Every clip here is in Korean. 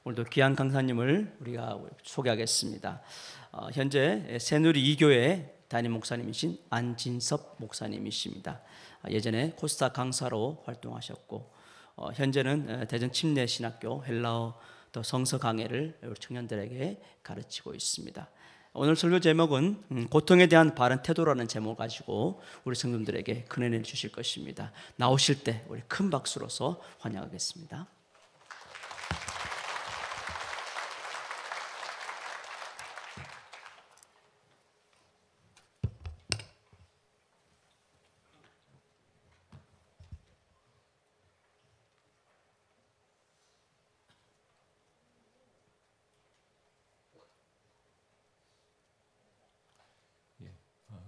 오늘도 귀한 강사님을 우리가 소개하겠습니다. 현재 새누리 2교회 담임 목사님이신 안진섭 목사님이십니다. 예전에 코스타 강사로 활동하셨고 현재는 대전 침례신학교 헬라어 성서 강해를 우리 청년들에게 가르치고 있습니다. 오늘 설교 제목은 고통에 대한 바른 태도라는 제목을 가지고 우리 성도들에게 큰 은혜를 주실 것입니다. 나오실 때 우리 큰 박수로서 환영하겠습니다.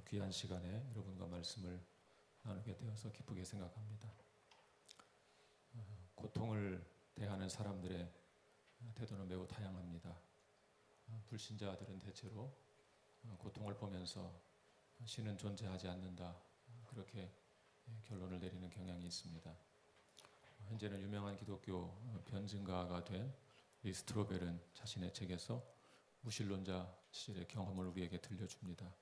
귀한 시간에 여러분과 말씀을 나누게 되어서 기쁘게 생각합니다. 고통을 대하는 사람들의 태도는 매우 다양합니다. 불신자들은 대체로 고통을 보면서 신은 존재하지 않는다, 그렇게 결론을 내리는 경향이 있습니다. 현재는 유명한 기독교 변증가가 된 스트로벨은 자신의 책에서 무신론자 시절의 경험을 우리에게 들려줍니다.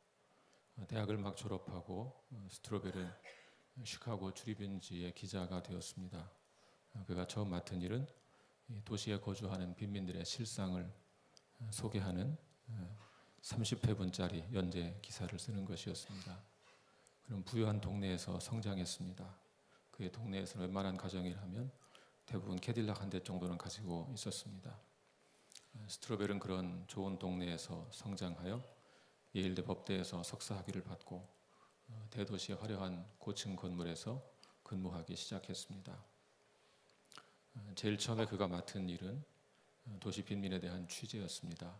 대학을 막 졸업하고 스트로벨은 시카고 주립인지의 기자가 되었습니다. 그가 처음 맡은 일은 도시에 거주하는 빈민들의 실상을 소개하는 30회분짜리 연재 기사를 쓰는 것이었습니다. 그럼 부유한 동네에서 성장했습니다. 그의 동네에서는 웬만한 가정이라면 대부분 캐딜락 한 대 정도는 가지고 있었습니다. 스트로벨은 그런 좋은 동네에서 성장하여 예일대 법대에서 석사 학위를 받고 대도시의 화려한 고층 건물에서 근무하기 시작했습니다. 제일 처음에 그가 맡은 일은 도시 빈민에 대한 취재였습니다.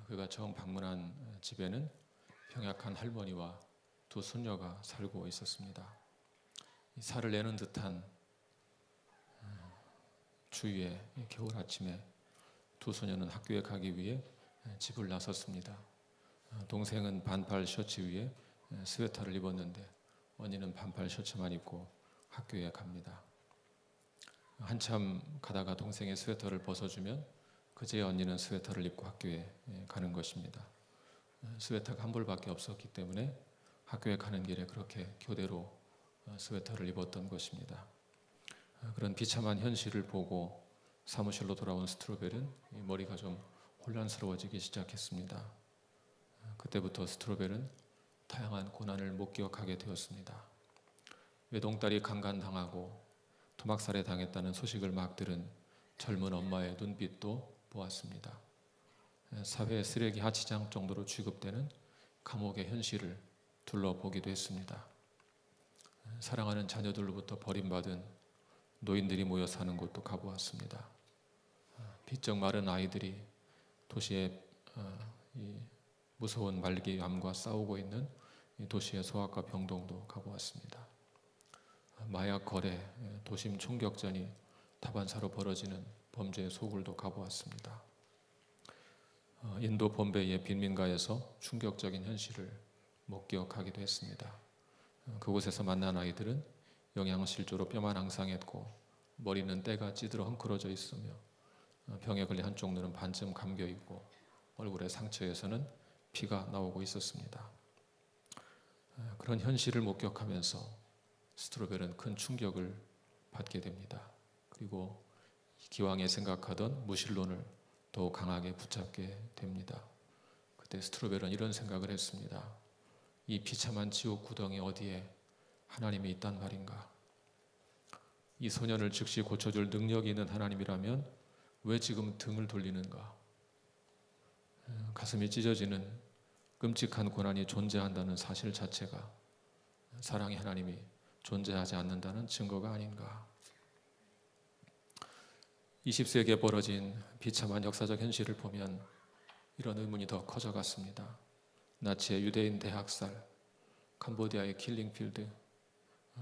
그가 처음 방문한 집에는 병약한 할머니와 두 손녀가 살고 있었습니다. 살을 내는 듯한 추위에 겨울 아침에 두 소녀는 학교에 가기 위해 집을 나섰습니다. 동생은 반팔 셔츠 위에 스웨터를 입었는데 언니는 반팔 셔츠만 입고 학교에 갑니다. 한참 가다가 동생의 스웨터를 벗어주면 그제야 언니는 스웨터를 입고 학교에 가는 것입니다. 스웨터가 한 벌밖에 없었기 때문에 학교에 가는 길에 그렇게 교대로 스웨터를 입었던 것입니다. 그런 비참한 현실을 보고 사무실로 돌아온 스트로벨은 머리가 좀 혼란스러워지기 시작했습니다. 그때부터 스트로벨은 다양한 고난을 목격하게 되었습니다. 외동딸이 강간당하고 토막살해 당했다는 소식을 막 들은 젊은 엄마의 눈빛도 보았습니다. 사회 쓰레기 하치장 정도로 취급되는 감옥의 현실을 둘러보기도 했습니다. 사랑하는 자녀들로부터 버림받은 노인들이 모여 사는 곳도 가보았습니다. 비쩍 마른 아이들이 도시의 무서운 말기암과 싸우고 있는 도시의 소아과 병동도 가보았습니다. 마약 거래, 도심 총격전이 다반사로 벌어지는 범죄의 소굴도 가보았습니다. 인도 bombay의 빈민가에서 충격적인 현실을 목격하기도 했습니다. 그곳에서 만난 아이들은 영양실조로 뼈만 앙상했고 머리는 때가 찌들어 헝클어져 있으며 병에 걸린 한쪽 눈은 반쯤 감겨 있고 얼굴의 상처에서는 피가 나오고 있었습니다. 그런 현실을 목격하면서 스트로벨은 큰 충격을 받게 됩니다. 그리고 기왕에 생각하던 무신론을 더욱 강하게 붙잡게 됩니다. 그때 스트로벨은 이런 생각을 했습니다. 이 비참한 지옥 구덩이 어디에 하나님이 있단 말인가? 이 소년을 즉시 고쳐줄 능력이 있는 하나님이라면 왜 지금 등을 돌리는가? 가슴이 찢어지는 끔찍한 고난이 존재한다는 사실 자체가 사랑의 하나님이 존재하지 않는다는 증거가 아닌가? 20세기에 벌어진 비참한 역사적 현실을 보면 이런 의문이 더 커져갔습니다. 나치의 유대인 대학살, 캄보디아의 킬링필드,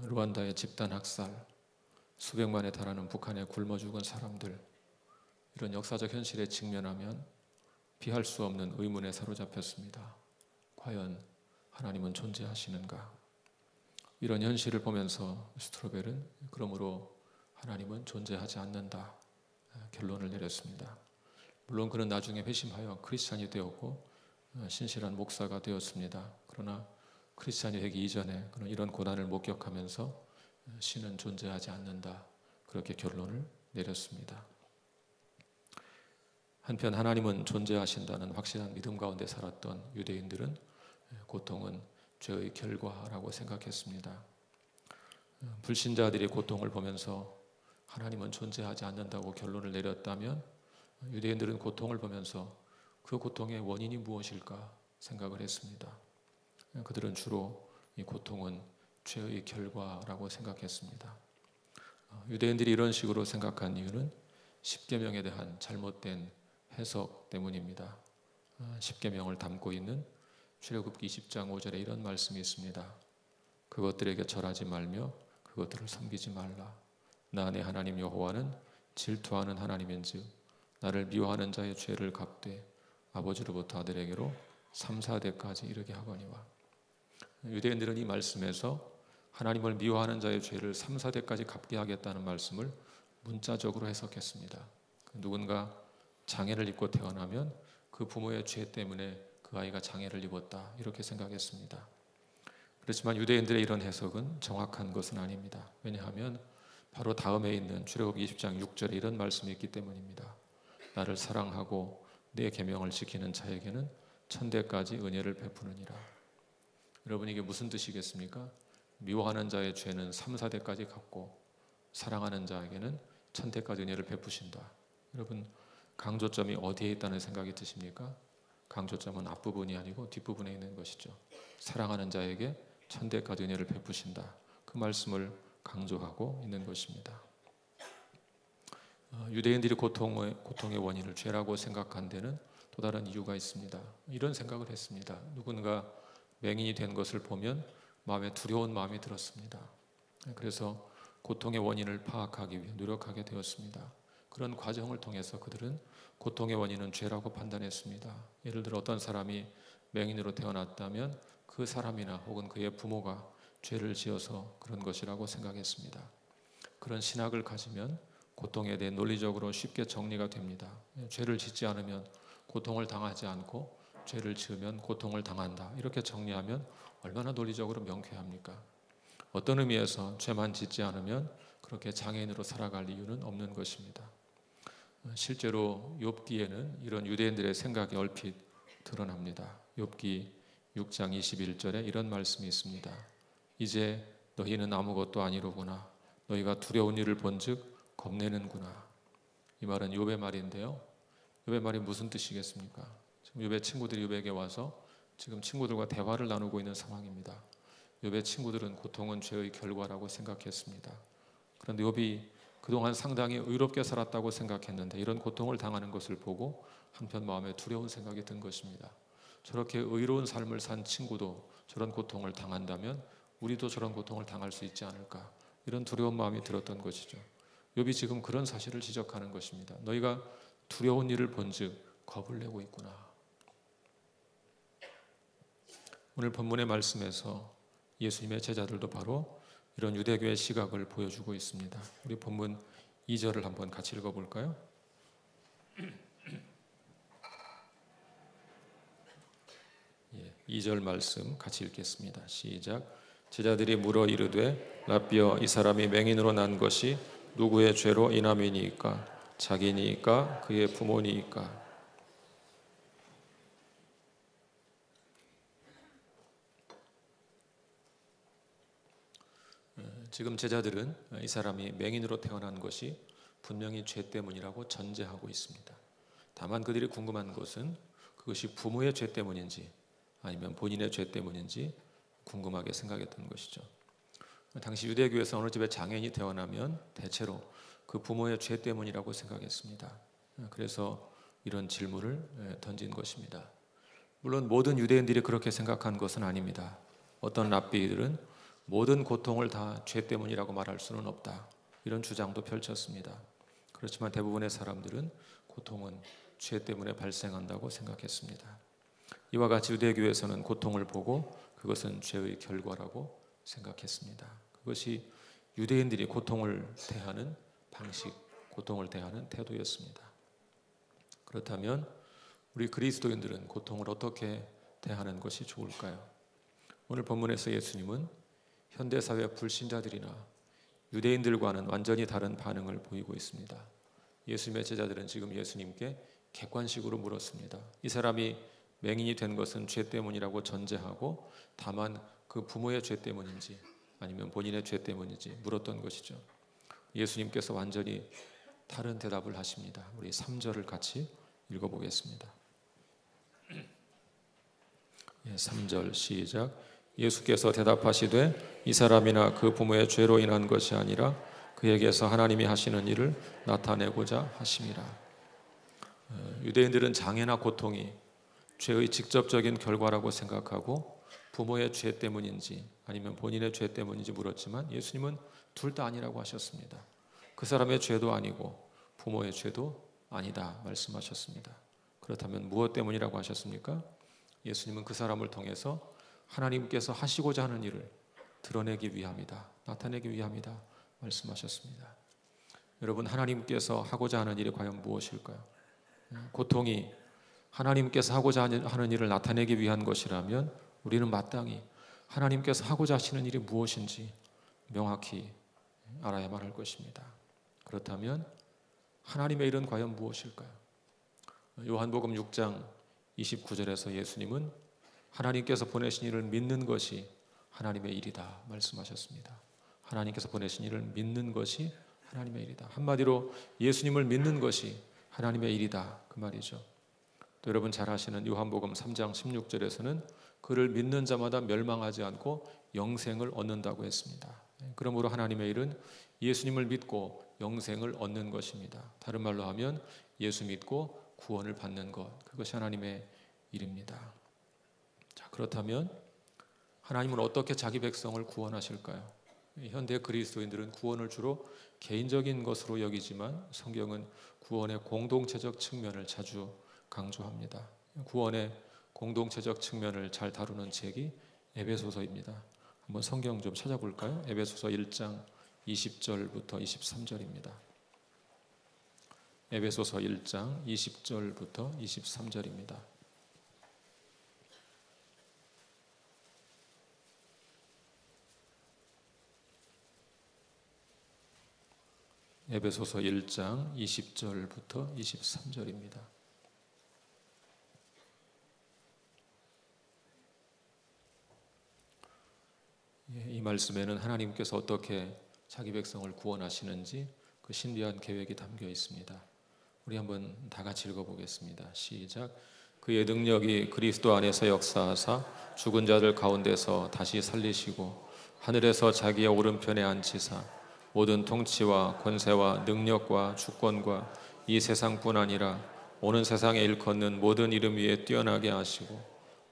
루안다의 집단 학살, 수백만에 달하는 북한에 굶어 죽은 사람들, 이런 역사적 현실에 직면하면 피할 수 없는 의문에 사로잡혔습니다. 과연 하나님은 존재하시는가? 이런 현실을 보면서 스트로벨은 그러므로 하나님은 존재하지 않는다 결론을 내렸습니다. 물론 그는 나중에 회심하여 크리스찬이 되었고 신실한 목사가 되었습니다. 그러나 크리스찬이 되기 이전에 그는 이런 고난을 목격하면서 신은 존재하지 않는다, 그렇게 결론을 내렸습니다. 한편 하나님은 존재하신다는 확실한 믿음 가운데 살았던 유대인들은 고통은 죄의 결과라고 생각했습니다. 불신자들이 고통을 보면서 하나님은 존재하지 않는다고 결론을 내렸다면, 유대인들은 고통을 보면서 그 고통의 원인이 무엇일까 생각을 했습니다. 그들은 주로 이 고통은 죄의 결과라고 생각했습니다. 유대인들이 이런 식으로 생각한 이유는 십계명에 대한 잘못된 해석 때문입니다. 십계명을 담고 있는 출애굽기 20장 5절에 이런 말씀이 있습니다. 그것들에게 절하지 말며 그것들을 섬기지 말라. 나 내 하나님 여호와는 질투하는 하나님인즉 나를 미워하는 자의 죄를 갚되 아버지로부터 아들에게로 3, 4대까지 이르게 하거니와. 유대인들은 이 말씀에서 하나님을 미워하는 자의 죄를 3, 4대까지 갚게 하겠다는 말씀을 문자적으로 해석했습니다. 누군가 장애를 입고 태어나면 그 부모의 죄 때문에 그 아이가 장애를 입었다, 이렇게 생각했습니다. 그렇지만 유대인들의 이런 해석은 정확한 것은 아닙니다. 왜냐하면 바로 다음에 있는 출애굽기 20장 6절에 이런 말씀이 있기 때문입니다. 나를 사랑하고 내 계명을 지키는 자에게는 1000대까지 은혜를 베푸느니라. 여러분, 이게 무슨 뜻이겠습니까? 미워하는 자의 죄는 3, 4대까지 갚고 사랑하는 자에게는 1000대까지 은혜를 베푸신다. 여러분, 강조점이 어디에 있다는 생각이 드십니까? 강조점은 앞부분이 아니고 뒷부분에 있는 것이죠. 사랑하는 자에게 1000대까지 은혜를 베푸신다, 그 말씀을 강조하고 있는 것입니다. 유대인들이 고통의 원인을 죄라고 생각한 데는 또 다른 이유가 있습니다. 이런 생각을 했습니다. 누군가 맹인이 된 것을 보면 마음에 두려운 마음이 들었습니다. 그래서 고통의 원인을 파악하기 위해 노력하게 되었습니다. 그런 과정을 통해서 그들은 고통의 원인은 죄라고 판단했습니다. 예를 들어 어떤 사람이 맹인으로 태어났다면 그 사람이나 혹은 그의 부모가 죄를 지어서 그런 것이라고 생각했습니다. 그런 신학을 가지면 고통에 대해 논리적으로 쉽게 정리가 됩니다. 죄를 짓지 않으면 고통을 당하지 않고 죄를 지으면 고통을 당한다, 이렇게 정리하면 얼마나 논리적으로 명쾌합니까? 어떤 의미에서 죄만 짓지 않으면 그렇게 장애인으로 살아갈 이유는 없는 것입니다. 실제로 욥기에는 이런 유대인들의 생각이 얼핏 드러납니다. 욥기 6장 21절에 이런 말씀이 있습니다. 이제 너희는 아무것도 아니로구나. 너희가 두려운 일을 본즉 겁내는구나. 이 말은 욥의 말인데요. 욥의 말이 무슨 뜻이겠습니까? 지금 욥의 친구들이 욥에게 와서 지금 친구들과 대화를 나누고 있는 상황입니다. 욥의 친구들은 고통은 죄의 결과라고 생각했습니다. 그런데 욥이 그동안 상당히 의롭게 살았다고 생각했는데 이런 고통을 당하는 것을 보고 한편 마음에 두려운 생각이 든 것입니다. 저렇게 의로운 삶을 산 친구도 저런 고통을 당한다면 우리도 저런 고통을 당할 수 있지 않을까, 이런 두려운 마음이 들었던 것이죠. 욥이 지금 그런 사실을 지적하는 것입니다. 너희가 두려운 일을 본즉 겁을 내고 있구나. 오늘 본문의 말씀에서 예수님의 제자들도 바로 이런 유대교의 시각을 보여주고 있습니다. 우리 본문 2절을 한번 같이 읽어볼까요? 2절 말씀 같이 읽겠습니다. 시작. 제자들이 물어 이르되 라삐어, 이 사람이 맹인으로 난 것이 누구의 죄로 인함이니까? 자기니까 그의 부모니까? 지금 제자들은 이 사람이 맹인으로 태어난 것이 분명히 죄 때문이라고 전제하고 있습니다. 다만 그들이 궁금한 것은 그것이 부모의 죄 때문인지 아니면 본인의 죄 때문인지 궁금하게 생각했던 것이죠. 당시 유대교에서 어느 집에 장애인이 태어나면 대체로 그 부모의 죄 때문이라고 생각했습니다. 그래서 이런 질문을 던진 것입니다. 물론 모든 유대인들이 그렇게 생각한 것은 아닙니다. 어떤 랍비들은 모든 고통을 다 죄 때문이라고 말할 수는 없다, 이런 주장도 펼쳤습니다. 그렇지만 대부분의 사람들은 고통은 죄 때문에 발생한다고 생각했습니다. 이와 같이 유대교에서는 고통을 보고 그것은 죄의 결과라고 생각했습니다. 그것이 유대인들이 고통을 대하는 방식, 고통을 대하는 태도였습니다. 그렇다면 우리 그리스도인들은 고통을 어떻게 대하는 것이 좋을까요? 오늘 본문에서 예수님은 현대사회 불신자들이나 유대인들과는 완전히 다른 반응을 보이고 있습니다. 예수님의 제자들은 지금 예수님께 객관식으로 물었습니다. 이 사람이 맹인이 된 것은 죄 때문이라고 전제하고 다만 그 부모의 죄 때문인지 아니면 본인의 죄 때문인지 물었던 것이죠. 예수님께서 완전히 다른 대답을 하십니다. 우리 3절을 같이 읽어보겠습니다. 3절 시작. 예수께서 대답하시되 이 사람이나 그 부모의 죄로 인한 것이 아니라 그에게서 하나님이 하시는 일을 나타내고자 하심이라. 유대인들은 장애나 고통이 죄의 직접적인 결과라고 생각하고 부모의 죄 때문인지 아니면 본인의 죄 때문인지 물었지만 예수님은 둘 다 아니라고 하셨습니다. 그 사람의 죄도 아니고 부모의 죄도 아니다 말씀하셨습니다. 그렇다면 무엇 때문이라고 하셨습니까? 예수님은 그 사람을 통해서 하나님께서 하시고자 하는 일을 드러내기 위함이다, 나타내기 위함이다 말씀하셨습니다. 여러분, 하나님께서 하고자 하는 일이 과연 무엇일까요? 고통이 하나님께서 하고자 하는 일을 나타내기 위한 것이라면 우리는 마땅히 하나님께서 하고자 하시는 일이 무엇인지 명확히 알아야만 할 것입니다. 그렇다면 하나님의 일은 과연 무엇일까요? 요한복음 6장 29절에서 예수님은 하나님께서 보내신 일을 믿는 것이 하나님의 일이다 말씀하셨습니다. 하나님께서 보내신 일을 믿는 것이 하나님의 일이다. 한마디로 예수님을 믿는 것이 하나님의 일이다 그 말이죠. 또 여러분 잘 아시는 요한복음 3장 16절에서는 그를 믿는 자마다 멸망하지 않고 영생을 얻는다고 했습니다. 그러므로 하나님의 일은 예수님을 믿고 영생을 얻는 것입니다. 다른 말로 하면 예수 믿고 구원을 받는 것, 그것이 하나님의 일입니다. 자, 그렇다면 하나님은 어떻게 자기 백성을 구원하실까요? 현대 그리스도인들은 구원을 주로 개인적인 것으로 여기지만 성경은 구원의 공동체적 측면을 자주 강조합니다. 구원의 공동체적 측면을 잘 다루는 책이 에베소서입니다. 한번 성경 좀 찾아볼까요? 에베소서 1장 20절부터 23절입니다. 에베소서 1장 20절부터 23절입니다. 에베소서 1장 20절부터 23절입니다. 이 말씀에는 하나님께서 어떻게 자기 백성을 구원하시는지 그 신비한 계획이 담겨 있습니다. 우리 한번 다 같이 읽어보겠습니다. 시작. 그의 능력이 그리스도 안에서 역사하사 죽은 자들 가운데서 다시 살리시고 하늘에서 자기의 오른편에 앉히사 모든 통치와 권세와 능력과 주권과 이 세상뿐 아니라 오는 세상에 일컫는 모든 이름 위에 뛰어나게 하시고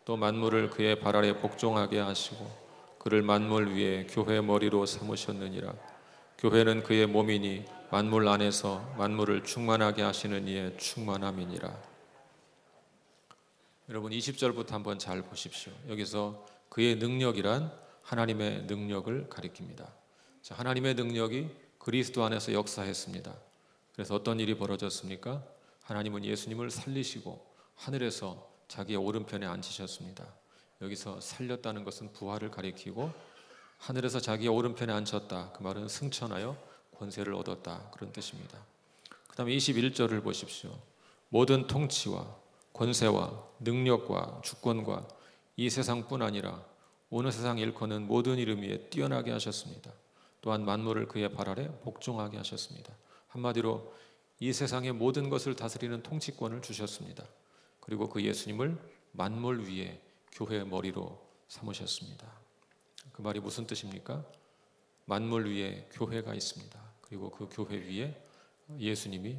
또 만물을 그의 발 아래 복종하게 하시고 그를 만물 위에 교회의 머리로 삼으셨느니라. 교회는 그의 몸이니 만물 안에서 만물을 충만하게 하시는 이의 충만함이니라. 여러분 20절부터 한번 잘 보십시오. 여기서 그의 능력이란 하나님의 능력을 가리킵니다. 자, 하나님의 능력이 그리스도 안에서 역사했습니다. 그래서 어떤 일이 벌어졌습니까? 하나님은 예수님을 살리시고 하늘에서 자기의 오른편에 앉히셨습니다. 여기서 살렸다는 것은 부활을 가리키고 하늘에서 자기의 오른편에 앉혔다. 그 말은 승천하여 권세를 얻었다. 그런 뜻입니다. 그 다음에 21절을 보십시오. 모든 통치와 권세와 능력과 주권과 이 세상뿐 아니라 오는 세상 일컫는 모든 이름 위에 뛰어나게 하셨습니다. 또한 만물을 그의 발 아래 복종하게 하셨습니다. 한마디로 이 세상의 모든 것을 다스리는 통치권을 주셨습니다. 그리고 그 예수님을 만물 위에 교회의 머리로 삼으셨습니다. 그 말이 무슨 뜻입니까? 만물 위에 교회가 있습니다. 그리고 그 교회 위에 예수님이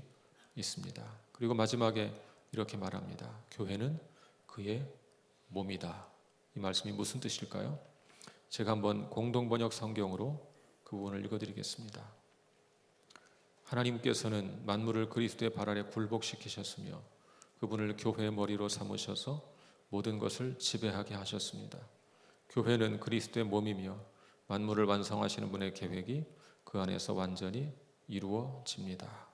있습니다. 그리고 마지막에 이렇게 말합니다. 교회는 그의 몸이다. 이 말씀이 무슨 뜻일까요? 제가 한번 공동번역 성경으로 그 부분을 읽어드리겠습니다. 하나님께서는 만물을 그리스도의 발 아래 굴복시키셨으며 그분을 교회의 머리로 삼으셔서 모든 것을 지배하게 하셨습니다. 교회는 그리스도의 몸이며 만물을 완성하시는 분의 계획이 그 안에서 완전히 이루어집니다.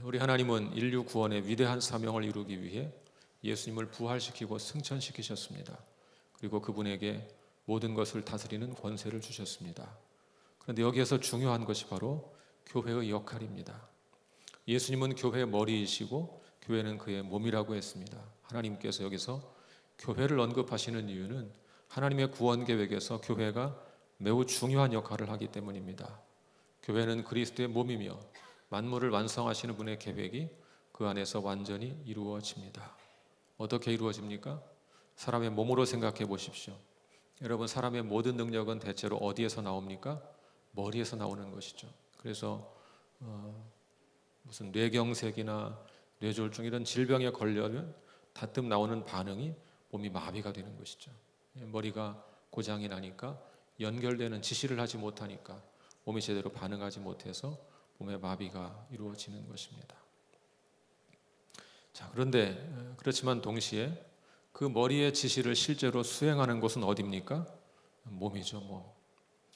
우리 하나님은 인류 구원의 위대한 사명을 이루기 위해 예수님을 부활시키고 승천시키셨습니다. 그리고 그분에게 모든 것을 다스리는 권세를 주셨습니다. 그런데 여기에서 중요한 것이 바로 교회의 역할입니다. 예수님은 교회의 머리이시고 교회는 그의 몸이라고 했습니다. 하나님께서 여기서 교회를 언급하시는 이유는 하나님의 구원 계획에서 교회가 매우 중요한 역할을 하기 때문입니다. 교회는 그리스도의 몸이며 만물을 완성하시는 분의 계획이 그 안에서 완전히 이루어집니다. 어떻게 이루어집니까? 사람의 몸으로 생각해 보십시오. 여러분, 사람의 모든 능력은 대체로 어디에서 나옵니까? 머리에서 나오는 것이죠. 그래서 무슨 뇌경색이나 뇌졸중 이런 질병에 걸려면 다뜸 나오는 반응이 몸이 마비가 되는 것이죠. 머리가 고장이 나니까 연결되는 지시를 하지 못하니까 몸이 제대로 반응하지 못해서 몸의 마비가 이루어지는 것입니다. 자, 그런데 그렇지만 동시에 그 머리의 지시를 실제로 수행하는 곳은 어디입니까? 몸이죠, 몸.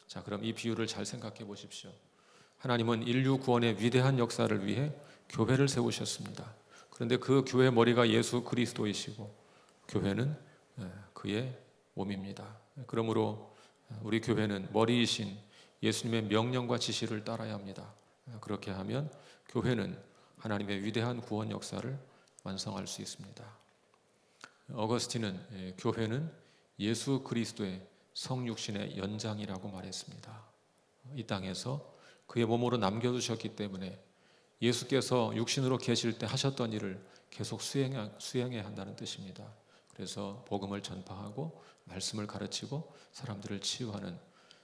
자, 그럼 이 비유를 잘 생각해 보십시오. 하나님은 인류 구원의 위대한 역사를 위해 교회를 세우셨습니다. 그런데 그 교회의 머리가 예수 그리스도이시고 교회는 그의 몸입니다. 그러므로 우리 교회는 머리이신 예수님의 명령과 지시를 따라야 합니다. 그렇게 하면 교회는 하나님의 위대한 구원 역사를 완성할 수 있습니다. 어거스틴은 교회는 예수 그리스도의 성육신의 연장이라고 말했습니다. 이 땅에서 그의 몸으로 남겨두셨기 때문에 예수께서 육신으로 계실 때 하셨던 일을 계속 수행해야 한다는 뜻입니다. 그래서 복음을 전파하고 말씀을 가르치고 사람들을 치유하는,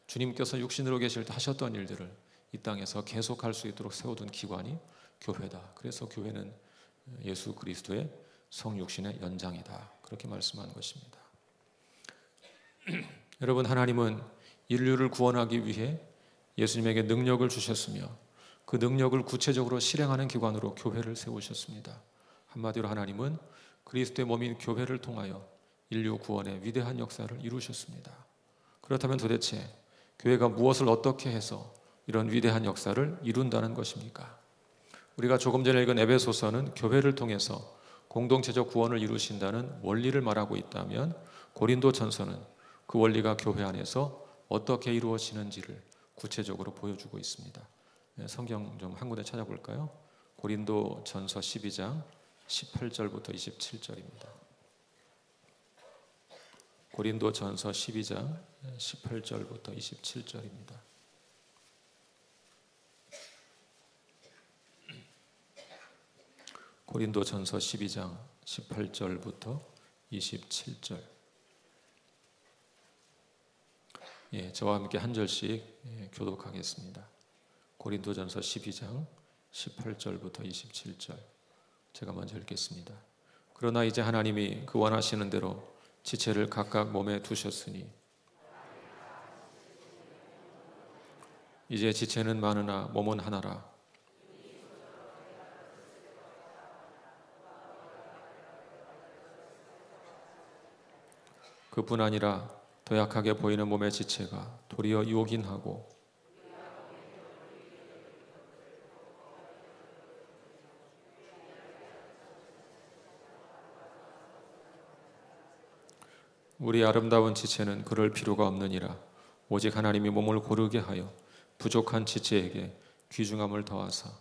주님께서 육신으로 계실 때 하셨던 일들을 이 땅에서 계속할 수 있도록 세워둔 기관이 교회다. 그래서 교회는 예수 그리스도의 성육신의 연장이다. 그렇게 말씀한 것입니다. 여러분, 하나님은 인류를 구원하기 위해 예수님에게 능력을 주셨으며 그 능력을 구체적으로 실행하는 기관으로 교회를 세우셨습니다. 한마디로 하나님은 그리스도의 몸인 교회를 통하여 인류 구원의 위대한 역사를 이루셨습니다. 그렇다면 도대체 교회가 무엇을 어떻게 해서 이런 위대한 역사를 이룬다는 것입니까? 우리가 조금 전에 읽은 에베소서는 교회를 통해서 공동체적 구원을 이루신다는 원리를 말하고 있다면, 고린도전서는 그 원리가 교회 안에서 어떻게 이루어지는지를 구체적으로 보여주고 있습니다. 성경 좀 한 군데 찾아볼까요? 고린도전서 12장 18절부터 27절입니다. 고린도전서 12장 18절부터 27절입니다. 고린도전서 12장 18절부터 27절. 저와 함께 한 절씩 교독하겠습니다. 고린도전서 12장 18절부터 27절. 제가 먼저 읽겠습니다. 그러나 이제 하나님이 그 원하시는 대로 지체를 각각 몸에 두셨으니 이제 지체는 많으나 몸은 하나라. 그뿐 아니라 더 약하게 보이는 몸의 지체가 도리어 요긴하고 우리 아름다운 지체는 그럴 필요가 없느니라. 오직 하나님이 몸을 고르게 하여 부족한 지체에게 귀중함을 더하사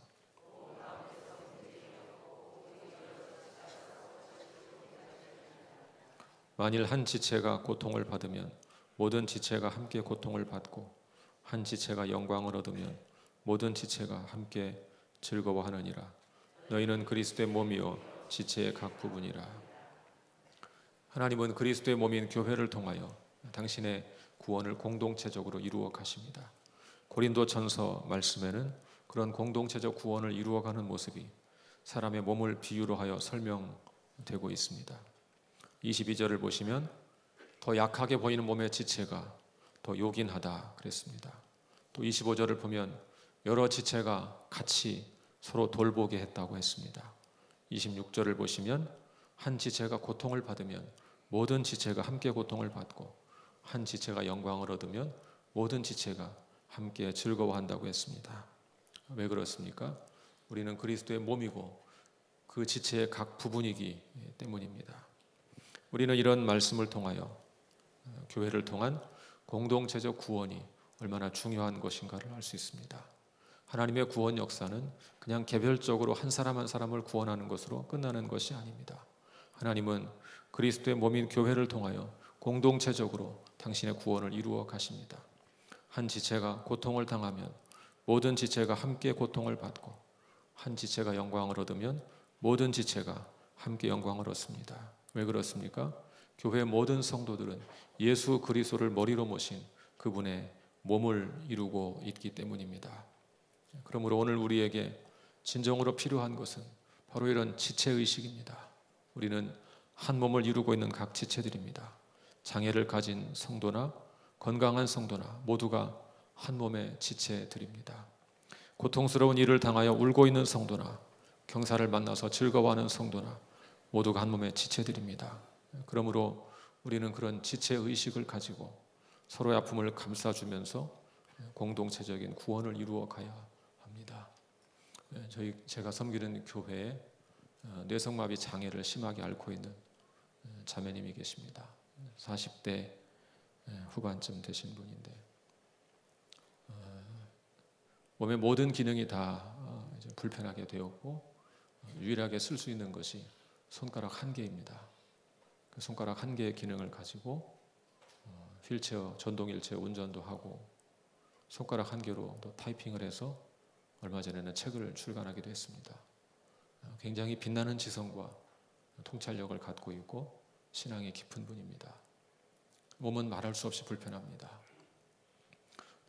만일 한 지체가 고통을 받으면 모든 지체가 함께 고통을 받고 한 지체가 영광을 얻으면 모든 지체가 함께 즐거워하느니라. 너희는 그리스도의 몸이요 지체의 각 부분이라. 하나님은 그리스도의 몸인 교회를 통하여 당신의 구원을 공동체적으로 이루어 가십니다. 고린도전서 말씀에는 그런 공동체적 구원을 이루어가는 모습이 사람의 몸을 비유로 하여 설명되고 있습니다. 22절을 보시면 더 약하게 보이는 몸의 지체가 더 요긴하다 그랬습니다. 또 25절을 보면 여러 지체가 같이 서로 돌보게 했다고 했습니다. 26절을 보시면 한 지체가 고통을 받으면 모든 지체가 함께 고통을 받고 한 지체가 영광을 얻으면 모든 지체가 함께 즐거워한다고 했습니다. 왜 그렇습니까? 우리는 그리스도의 몸이고 그 지체의 각 부분이기 때문입니다. 우리는 이런 말씀을 통하여 교회를 통한 공동체적 구원이 얼마나 중요한 것인가를 알 수 있습니다. 하나님의 구원 역사는 그냥 개별적으로 한 사람 한 사람을 구원하는 것으로 끝나는 것이 아닙니다. 하나님은 그리스도의 몸인 교회를 통하여 공동체적으로 당신의 구원을 이루어 가십니다. 한 지체가 고통을 당하면 모든 지체가 함께 고통을 받고, 한 지체가 영광을 얻으면 모든 지체가 함께 영광을 얻습니다. 왜 그렇습니까? 교회의 모든 성도들은 예수 그리스도를 머리로 모신 그분의 몸을 이루고 있기 때문입니다. 그러므로 오늘 우리에게 진정으로 필요한 것은 바로 이런 지체의식입니다. 우리는 한 몸을 이루고 있는 각 지체들입니다. 장애를 가진 성도나 건강한 성도나 모두가 한 몸의 지체들입니다. 고통스러운 일을 당하여 울고 있는 성도나 경사를 만나서 즐거워하는 성도나 모두가 한 몸의 지체들입니다. 그러므로 우리는 그런 지체의식을 가지고 서로의 아픔을 감싸주면서 공동체적인 구원을 이루어 가야 합니다. 제가 섬기는 교회에 뇌성마비 장애를 심하게 앓고 있는 자매님이 계십니다. 40대 후반쯤 되신 분인데 몸의 모든 기능이 다 불편하게 되었고 유일하게 쓸 수 있는 것이 손가락 한 개입니다. 그 손가락 한 개의 기능을 가지고 휠체어, 전동 휠체어 운전도 하고 손가락 한 개로 또 타이핑을 해서 얼마 전에는 책을 출간하기도 했습니다. 굉장히 빛나는 지성과 통찰력을 갖고 있고 신앙이 깊은 분입니다. 몸은 말할 수 없이 불편합니다.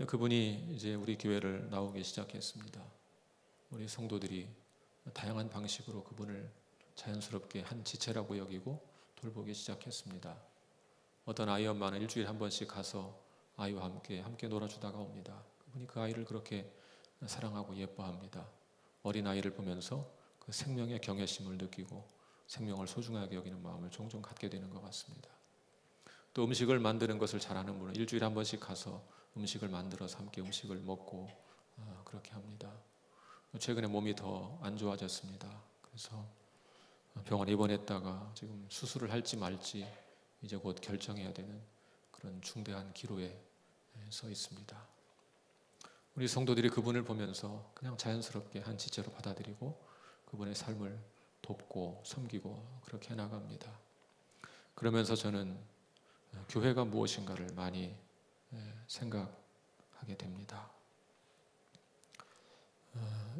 그분이 이제 우리 교회를 나오기 시작했습니다. 우리 성도들이 다양한 방식으로 그분을 자연스럽게 한 지체라고 여기고 돌보기 시작했습니다. 어떤 아이 엄마는 일주일에 한 번씩 가서 아이와 함께 놀아주다가 옵니다. 그분이 그 아이를 그렇게 사랑하고 예뻐합니다. 어린 아이를 보면서 그 생명의 경외심을 느끼고 생명을 소중하게 여기는 마음을 종종 갖게 되는 것 같습니다. 또 음식을 만드는 것을 잘하는 분은 일주일에 한 번씩 가서 음식을 만들어서 함께 음식을 먹고 그렇게 합니다. 최근에 몸이 더 안 좋아졌습니다. 그래서 병원에 입원했다가 지금 수술을 할지 말지 이제 곧 결정해야 되는 그런 중대한 기로에 서 있습니다. 우리 성도들이 그분을 보면서 그냥 자연스럽게 한 지체로 받아들이고 그분의 삶을 돕고 섬기고 그렇게 해나갑니다. 그러면서 저는 교회가 무엇인가를 많이 생각하게 됩니다.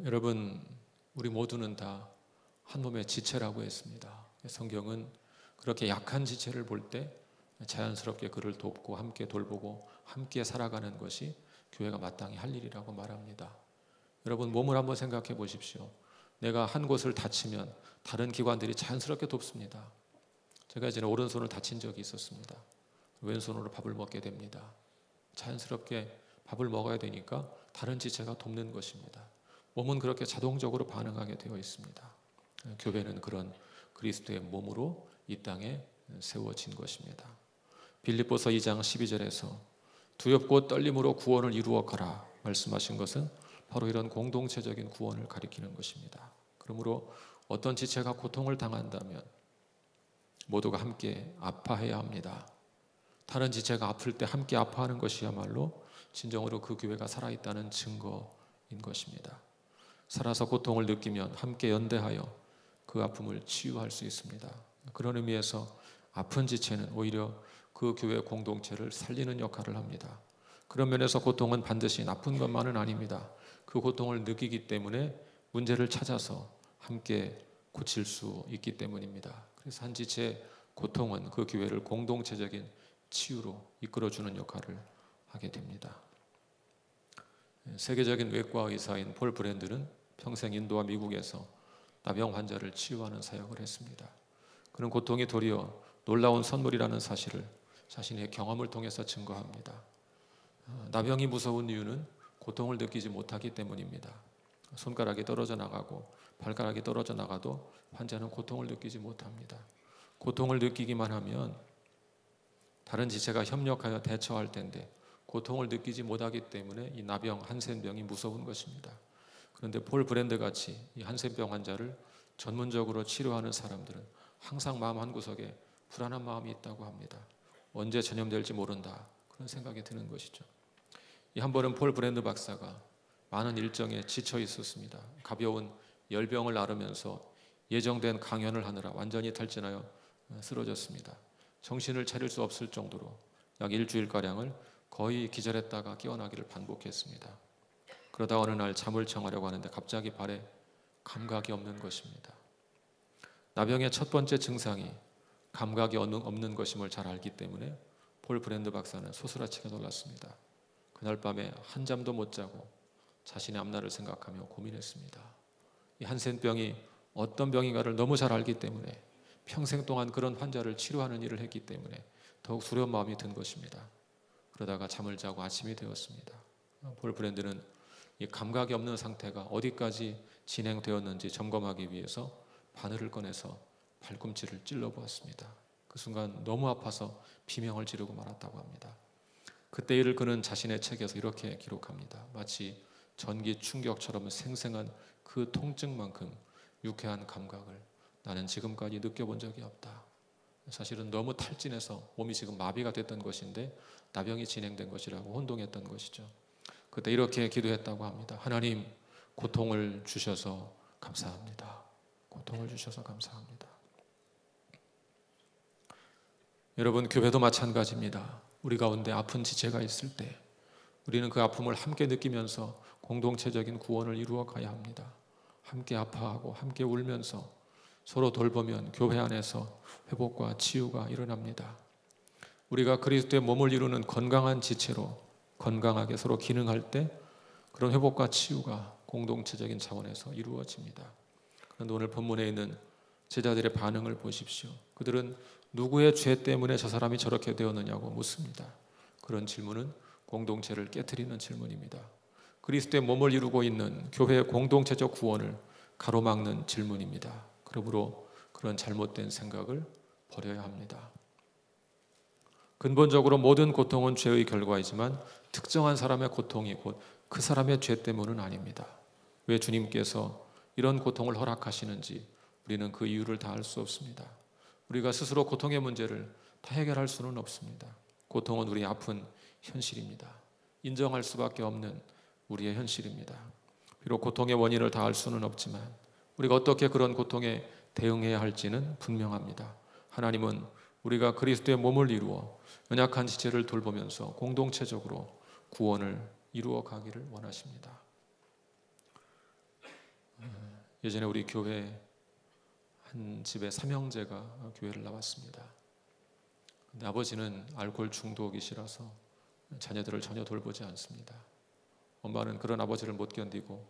여러분, 우리 모두는 다 한 몸의 지체라고 했습니다. 성경은 그렇게 약한 지체를 볼 때 자연스럽게 그를 돕고 함께 돌보고 함께 살아가는 것이 교회가 마땅히 할 일이라고 말합니다. 여러분, 몸을 한번 생각해 보십시오. 내가 한 곳을 다치면 다른 기관들이 자연스럽게 돕습니다. 제가 예전에 오른손을 다친 적이 있었습니다. 왼손으로 밥을 먹게 됩니다. 자연스럽게 밥을 먹어야 되니까 다른 지체가 돕는 것입니다. 몸은 그렇게 자동적으로 반응하게 되어 있습니다. 교회는 그런 그리스도의 몸으로 이 땅에 세워진 것입니다. 빌립보서 2장 12절에서 두렵고 떨림으로 구원을 이루어 가라 말씀하신 것은 바로 이런 공동체적인 구원을 가리키는 것입니다. 그러므로 어떤 지체가 고통을 당한다면 모두가 함께 아파해야 합니다. 다른 지체가 아플 때 함께 아파하는 것이야말로 진정으로 그 교회가 살아있다는 증거인 것입니다. 살아서 고통을 느끼면 함께 연대하여 그 아픔을 치유할 수 있습니다. 그런 의미에서 아픈 지체는 오히려 그 교회 공동체를 살리는 역할을 합니다. 그런 면에서 고통은 반드시 나쁜 것만은 아닙니다. 그 고통을 느끼기 때문에 문제를 찾아서 함께 고칠 수 있기 때문입니다. 그래서 한 지체의 고통은 그 교회를 공동체적인 치유로 이끌어주는 역할을 하게 됩니다. 세계적인 외과 의사인 폴 브랜드는 평생 인도와 미국에서 나병 환자를 치유하는 사역을 했습니다. 그런 고통이 도리어 놀라운 선물이라는 사실을 자신의 경험을 통해서 증거합니다. 나병이 무서운 이유는 고통을 느끼지 못하기 때문입니다. 손가락이 떨어져 나가고 발가락이 떨어져 나가도 환자는 고통을 느끼지 못합니다. 고통을 느끼기만 하면 다른 지체가 협력하여 대처할 텐데 고통을 느끼지 못하기 때문에 이 나병 한센병이 무서운 것입니다. 그런데 폴 브랜드 같이 이 한센병 환자를 전문적으로 치료하는 사람들은 항상 마음 한구석에 불안한 마음이 있다고 합니다. 언제 전염될지 모른다, 그런 생각이 드는 것이죠. 이 한 번은 폴 브랜드 박사가 많은 일정에 지쳐 있었습니다. 가벼운 열병을 앓으면서 예정된 강연을 하느라 완전히 탈진하여 쓰러졌습니다. 정신을 차릴 수 없을 정도로 약 일주일가량을 거의 기절했다가 깨어나기를 반복했습니다. 그러다 어느 날 잠을 청하려고 하는데 갑자기 발에 감각이 없는 것입니다. 나병의 첫 번째 증상이 감각이 없는 것임을 잘 알기 때문에 폴 브랜드 박사는 소스라치게 놀랐습니다. 그날 밤에 한잠도 못 자고 자신의 앞날을 생각하며 고민했습니다. 이 한센병이 어떤 병인가를 너무 잘 알기 때문에 평생 동안 그런 환자를 치료하는 일을 했기 때문에 더욱 두려운 마음이 든 것입니다. 그러다가 잠을 자고 아침이 되었습니다. 폴 브랜드는 이 감각이 없는 상태가 어디까지 진행되었는지 점검하기 위해서 바늘을 꺼내서 발꿈치를 찔러 보았습니다. 그 순간 너무 아파서 비명을 지르고 말았다고 합니다. 그때 일을 그는 자신의 책에서 이렇게 기록합니다. 마치 전기 충격처럼 생생한 그 통증만큼 유쾌한 감각을 나는 지금까지 느껴본 적이 없다. 사실은 너무 탈진해서 몸이 지금 마비가 됐던 것인데 나병이 진행된 것이라고 혼동했던 것이죠. 그때 이렇게 기도했다고 합니다. 하나님, 고통을 주셔서 감사합니다. 고통을 주셔서 감사합니다. 여러분, 교회도 마찬가지입니다. 우리 가운데 아픈 지체가 있을 때 우리는 그 아픔을 함께 느끼면서 공동체적인 구원을 이루어 가야 합니다. 함께 아파하고 함께 울면서 서로 돌보면 교회 안에서 회복과 치유가 일어납니다. 우리가 그리스도의 몸을 이루는 건강한 지체로 건강하게 서로 기능할 때 그런 회복과 치유가 공동체적인 차원에서 이루어집니다. 그런데 오늘 본문에 있는 제자들의 반응을 보십시오. 그들은 누구의 죄 때문에 저 사람이 저렇게 되었느냐고 묻습니다. 그런 질문은 공동체를 깨트리는 질문입니다. 그리스도의 몸을 이루고 있는 교회의 공동체적 구원을 가로막는 질문입니다. 그러므로 그런 잘못된 생각을 버려야 합니다. 근본적으로 모든 고통은 죄의 결과이지만 특정한 사람의 고통이 곧 그 사람의 죄 때문은 아닙니다. 왜 주님께서 이런 고통을 허락하시는지 우리는 그 이유를 다 알 수 없습니다. 우리가 스스로 고통의 문제를 다 해결할 수는 없습니다. 고통은 우리 아픈 현실입니다. 인정할 수밖에 없는 우리의 현실입니다. 비록 고통의 원인을 다 알 수는 없지만 우리가 어떻게 그런 고통에 대응해야 할지는 분명합니다. 하나님은 우리가 그리스도의 몸을 이루어 연약한 지체를 돌보면서 공동체적으로 구원을 이루어 가기를 원하십니다. 예전에 우리 교회 한 집에 삼형제가 교회를 나왔습니다. 근데 아버지는 알코올 중독이시라서 자녀들을 전혀 돌보지 않습니다. 엄마는 그런 아버지를 못 견디고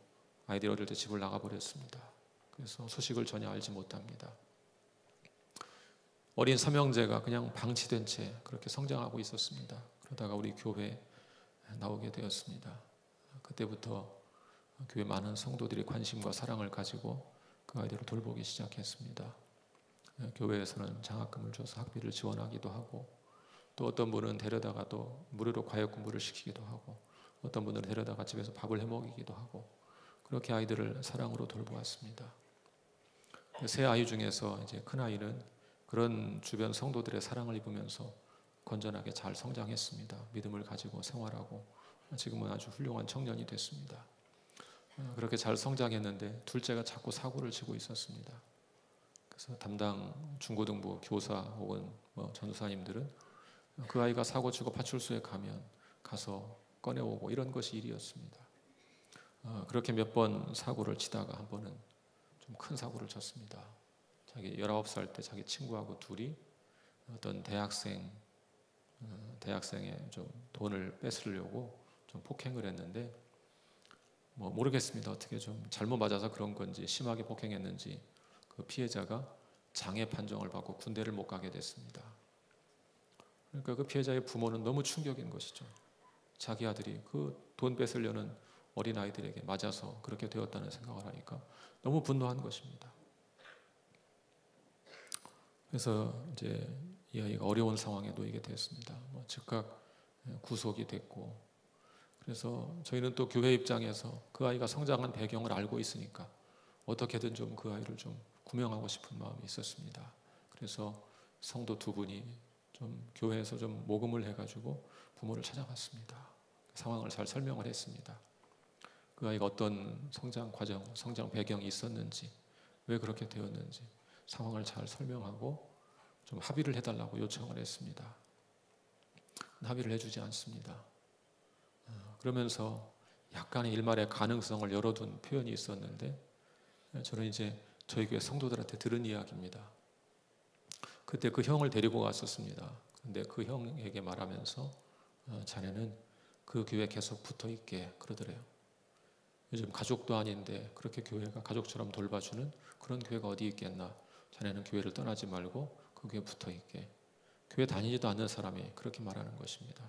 아이들이 어릴 때 집을 나가버렸습니다. 그래서 소식을 전혀 알지 못합니다. 어린 삼형제가 그냥 방치된 채 그렇게 성장하고 있었습니다. 그러다가 우리 교회에 나오게 되었습니다. 그때부터 교회 많은 성도들이 관심과 사랑을 가지고 그 아이들을 돌보기 시작했습니다. 교회에서는 장학금을 줘서 학비를 지원하기도 하고 또 어떤 분은 데려다가 또 무료로 과외 공부를 시키기도 하고 어떤 분들은 데려다가 집에서 밥을 해 먹이기도 하고 그렇게 아이들을 사랑으로 돌보았습니다. 세 아이 중에서 이제 큰 아이는 그런 주변 성도들의 사랑을 입으면서 건전하게 잘 성장했습니다. 믿음을 가지고 생활하고 지금은 아주 훌륭한 청년이 됐습니다. 그렇게 잘 성장했는데 둘째가 자꾸 사고를 치고 있었습니다. 그래서 담당 중고등부 교사 혹은 전도사님들은 그 아이가 사고 치고 파출소에 가면 가서 꺼내오고 이런 것이 일이었습니다. 그렇게 몇 번 사고를 치다가 한 번은 좀 큰 사고를 쳤습니다. 자기 19살 때 자기 친구하고 둘이 어떤 대학생의 좀 돈을 뺏으려고 좀 폭행을 했는데 모르겠습니다. 어떻게 좀 잘못 맞아서 그런 건지 심하게 폭행했는지 그 피해자가 장애 판정을 받고 군대를 못 가게 됐습니다. 그러니까 그 피해자의 부모는 너무 충격인 것이죠. 자기 아들이 그 돈 뺏으려는 어린 아이들에게 맞아서 그렇게 되었다는 생각을 하니까 너무 분노한 것입니다. 그래서 이제 이 아이가 어려운 상황에 놓이게 됐습니다. 즉각 구속이 됐고 그래서 저희는 또 교회 입장에서 그 아이가 성장한 배경을 알고 있으니까 어떻게든 좀 그 아이를 좀 구명하고 싶은 마음이 있었습니다. 그래서 성도 두 분이 좀 교회에서 좀 모금을 해가지고 부모를 찾아갔습니다. 상황을 잘 설명을 했습니다. 그 아이가 어떤 성장 과정, 성장 배경이 있었는지, 왜 그렇게 되었는지 상황을 잘 설명하고 좀 합의를 해달라고 요청을 했습니다. 합의를 해주지 않습니다. 그러면서 약간의 일말의 가능성을 열어둔 표현이 있었는데, 저는 이제 저희 교회 성도들한테 들은 이야기입니다. 그때 그 형을 데리고 갔었습니다. 근데 그 형에게 말하면서 자네는 그 교회에 계속 붙어 있게 그러더래요. 요즘 가족도 아닌데 그렇게 교회가 가족처럼 돌봐주는 그런 교회가 어디 있겠나. 자네는 교회를 떠나지 말고 그 교회에 붙어 있게. 교회 다니지도 않는 사람이 그렇게 말하는 것입니다.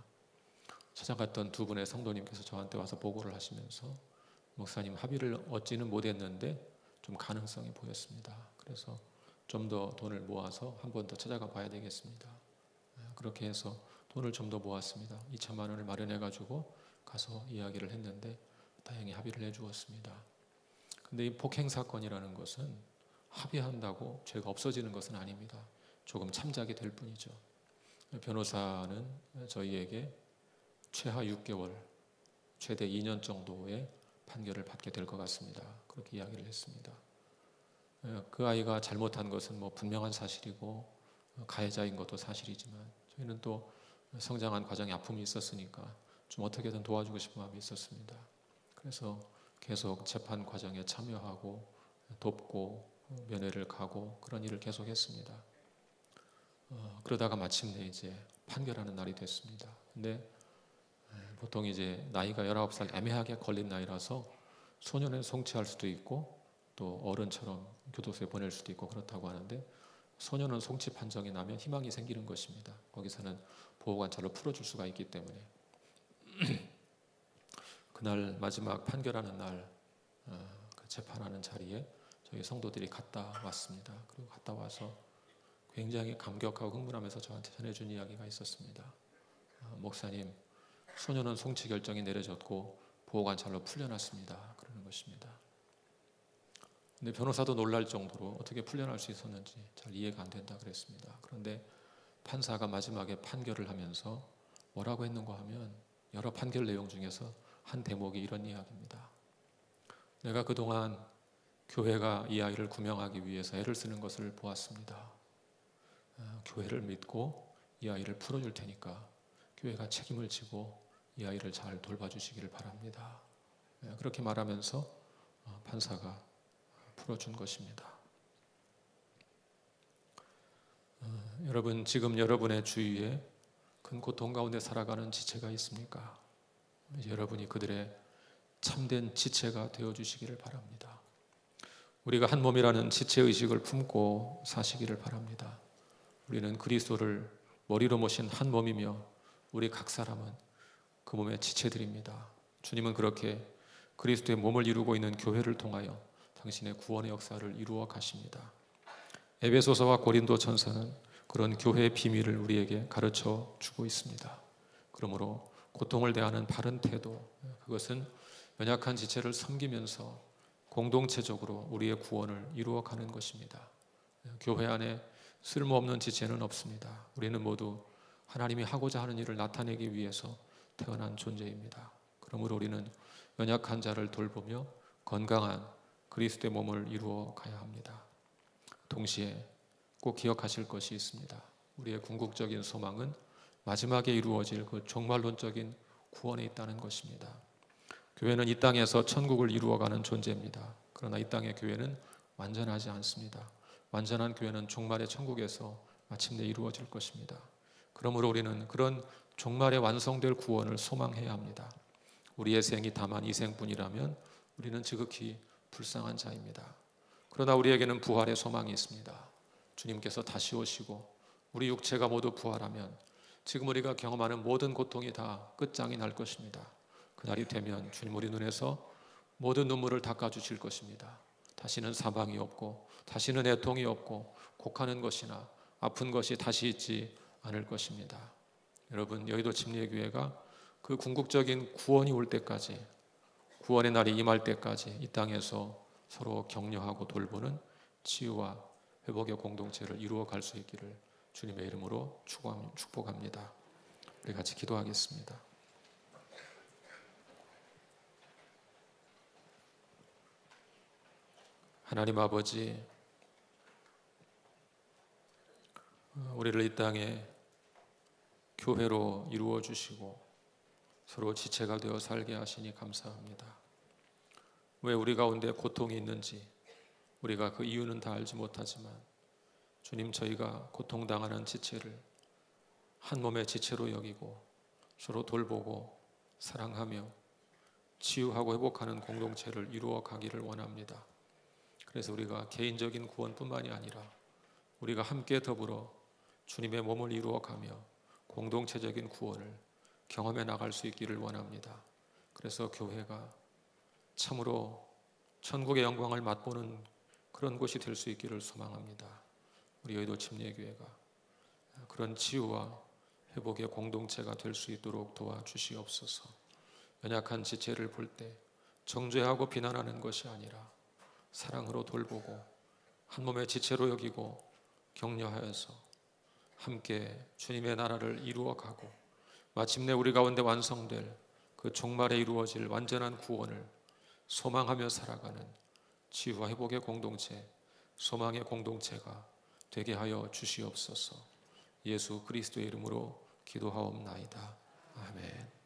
찾아갔던 두 분의 성도님께서 저한테 와서 보고를 하시면서 목사님 합의를 얻지는 못했는데 좀 가능성이 보였습니다. 그래서 좀 더 돈을 모아서 한 번 더 찾아가 봐야 되겠습니다. 그렇게 해서 돈을 좀 더 모았습니다. 2천만 원을 마련해 가지고 가서 이야기를 했는데 다행히 합의를 해주었습니다. 근데 이 폭행 사건이라는 것은 합의한다고 죄가 없어지는 것은 아닙니다. 조금 참작이 될 뿐이죠. 변호사는 저희에게 최하 6개월, 최대 2년 정도의 판결을 받게 될 것 같습니다. 그렇게 이야기를 했습니다. 그 아이가 잘못한 것은 뭐 분명한 사실이고 가해자인 것도 사실이지만 저희는 또 성장한 과정에 아픔이 있었으니까 좀 어떻게든 도와주고 싶은 마음이 있었습니다. 그래서 계속 재판 과정에 참여하고 돕고 면회를 가고 그런 일을 계속했습니다. 그러다가 마침내 이제 판결하는 날이 됐습니다. 근데 보통 이제 나이가 19살 애매하게 걸린 나이라서 소년은 송치할 수도 있고 또 어른처럼 교도소에 보낼 수도 있고 그렇다고 하는데, 소년은 송치 판정이 나면 희망이 생기는 것입니다. 거기서는 보호관찰로 풀어줄 수가 있기 때문에. 그날 마지막 판결하는 날 그 재판하는 자리에 저희 성도들이 갔다 왔습니다. 그리고 갔다 와서 굉장히 감격하고 흥분하면서 저한테 전해준 이야기가 있었습니다. 목사님, 소년은 송치 결정이 내려졌고 보호관찰로 풀려났습니다. 그러는 것입니다. 근데 변호사도 놀랄 정도로 어떻게 풀려날 수 있었는지 잘 이해가 안 된다 그랬습니다. 그런데 판사가 마지막에 판결을 하면서 뭐라고 했는가 하면 여러 판결 내용 중에서 한 대목이 이런 이야기입니다. 내가 그동안 교회가 이 아이를 구명하기 위해서 애를 쓰는 것을 보았습니다. 교회를 믿고 이 아이를 풀어줄 테니까 교회가 책임을 지고 이 아이를 잘 돌봐주시기를 바랍니다. 그렇게 말하면서 판사가 풀어준 것입니다. 여러분, 지금 여러분의 주위에 큰 고통 가운데 살아가는 지체가 있습니까? 여러분이 그들의 참된 지체가 되어주시기를 바랍니다. 우리가 한 몸이라는 지체의식을 품고 사시기를 바랍니다. 우리는 그리스도를 머리로 모신 한 몸이며 우리 각 사람은 그 몸의 지체들입니다. 주님은 그렇게 그리스도의 몸을 이루고 있는 교회를 통하여 당신의 구원의 역사를 이루어 가십니다. 에베소서와 고린도전서는 그런 교회의 비밀을 우리에게 가르쳐 주고 있습니다. 그러므로 고통을 대하는 바른 태도, 그것은 연약한 지체를 섬기면서 공동체적으로 우리의 구원을 이루어 가는 것입니다. 교회 안에 쓸모없는 지체는 없습니다. 우리는 모두 하나님이 하고자 하는 일을 나타내기 위해서 태어난 존재입니다. 그러므로 우리는 연약한 자를 돌보며 건강한 그리스도의 몸을 이루어 가야 합니다. 동시에 꼭 기억하실 것이 있습니다. 우리의 궁극적인 소망은 마지막에 이루어질 그 종말론적인 구원에 있다는 것입니다. 교회는 이 땅에서 천국을 이루어가는 존재입니다. 그러나 이 땅의 교회는 완전하지 않습니다. 완전한 교회는 종말의 천국에서 마침내 이루어질 것입니다. 그러므로 우리는 그런 종말에 완성될 구원을 소망해야 합니다. 우리의 생이 다만 이 생뿐이라면 우리는 지극히 불쌍한 자입니다. 그러나 우리에게는 부활의 소망이 있습니다. 주님께서 다시 오시고 우리 육체가 모두 부활하면 지금 우리가 경험하는 모든 고통이 다 끝장이 날 것입니다. 그날이 되면 주님 우리 눈에서 모든 눈물을 닦아주실 것입니다. 다시는 사방이 없고 다시는 애통이 없고 곡하는 것이나 아픈 것이 다시 있지 않을 것입니다. 여러분, 여의도 침례교회가 그 궁극적인 구원이 올 때까지, 구원의 날이 임할 때까지 이 땅에서 서로 격려하고 돌보는 치유와 회복의 공동체를 이루어 갈 수 있기를 주님의 이름으로 축복합니다. 우리 같이 기도하겠습니다. 하나님 아버지, 우리를 이 땅에 교회로 이루어 주시고 서로 지체가 되어 살게 하시니 감사합니다. 왜 우리 가운데 고통이 있는지 우리가 그 이유는 다 알지 못하지만 주님, 저희가 고통당하는 지체를 한 몸의 지체로 여기고 서로 돌보고 사랑하며 치유하고 회복하는 공동체를 이루어 가기를 원합니다. 그래서 우리가 개인적인 구원뿐만이 아니라 우리가 함께 더불어 주님의 몸을 이루어 가며 공동체적인 구원을 경험해 나갈 수 있기를 원합니다. 그래서 교회가 참으로 천국의 영광을 맛보는 그런 곳이 될 수 있기를 소망합니다. 우리 여의도 침례교회가 그런 치유와 회복의 공동체가 될 수 있도록 도와주시옵소서. 연약한 지체를 볼 때 정죄하고 비난하는 것이 아니라 사랑으로 돌보고 한 몸의 지체로 여기고 격려하여서 함께 주님의 나라를 이루어가고 마침내 우리 가운데 완성될 그 종말에 이루어질 완전한 구원을 소망하며 살아가는 치유와 회복의 공동체, 소망의 공동체가 되게 하여 주시옵소서. 예수 그리스도의 이름으로 기도하옵나이다. 아멘.